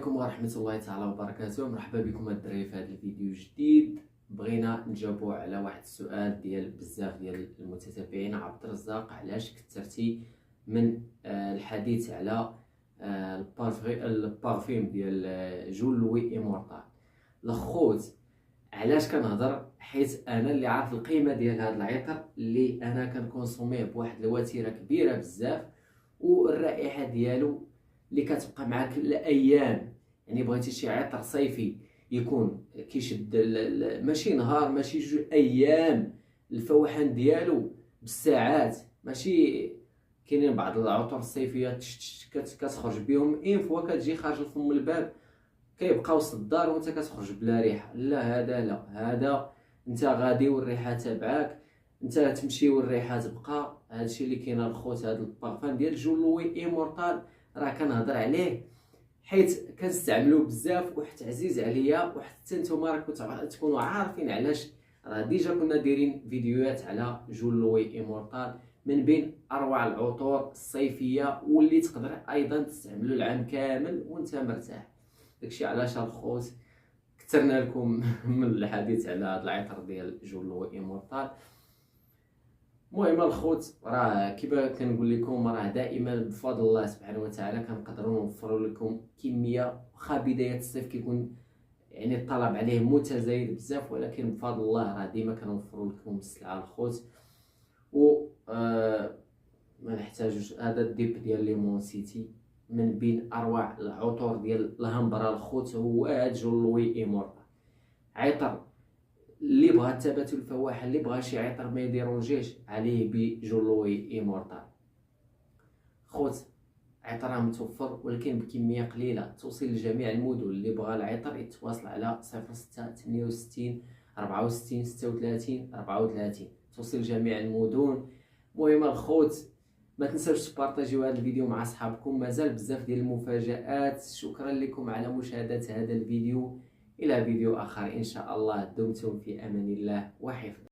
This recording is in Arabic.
عليكم ورحمة الله تعالى وبركاته. مرحبا بكم الدراري في هذا الفيديو الجديد. بغينا نجاوبوا على واحد السؤال ديال بزاف ديال المتتابعين. عبد الرزاق، علاش كثرتي من الحديث على البارفيم ديال جول لوي ايمورتال؟ الخوت، علاش كنهضر؟ حيت انا اللي عارف القيمه ديال هذا العطر اللي انا كنكونسوميه بواحد الوتيره كبيره بزاف، والرائحه ديالو اللي كتبقى معاك الايام. يعني بغيتي شي عطر صيفي يكون كيشد ماشي نهار ماشي جوج ايام، الفوحان ديالو بالساعات. ماشي كاينين بعض العطور الصيفيه كتخرج بهم ان فوا كتجي خارج لفم الباب كيبقى وسط الدار وانت كتخرج بلا ريحه. لا، هذا انت غادي والريحه تابعاك، انت تمشي والريحه تبقى. هادشي اللي كاين الخوت. هذا البارفان ديال جول لوي ايمورتال راه كنهضر عليه حيت كنستعملوه بزاف، وحتى عزيز عليا، وحتى نتوما راكم تكونوا عارفين علاش. راه ديجا كنا دايرين فيديوهات على جول لوي ايمورتال، من بين اروع العطور الصيفيه واللي تقدر ايضا تستعملو العام كامل وانت مرتاح. داكشي علاش الخوت كثرنا لكم من الحديث على هذا العطر ديال جول لوي ايمورتال. المهم الخوت، راه كيما كنقول لكم، راه دائما بفضل الله سبحانه وتعالى كنقدروا نوفروا لكم كميه. واخا بدايه الصيف كيكون يعني الطلب عليه متزايد بزاف، ولكن بفضل الله راه ديما كنوفروا لكم السلعه الخوت. و ما نحتاجوش هذا الديب ديال ليمون سيتي من بين اروع العطور ديال الهمبرا الخوت. هو هاد جول لوي ايمورتال، عطر اللي بغى الثبات الفواحه، اللي بغى شي عطر ما يديرونجيش عليه بجول لوي ايمورتال. خوت، عطرها متوفر ولكن بكميه قليله، توصل لجميع المدن. اللي بغى العطر يتواصل على 06 68 64 36 34، توصل لجميع المدن. المهم الخوت، ما تنساوش تبارطاجيو هذا الفيديو مع اصحابكم، مازال بزاف ديال المفاجآت. شكرا لكم على مشاهدة هذا الفيديو، الى فيديو اخر ان شاء الله. دمتم في امان الله وحفظه.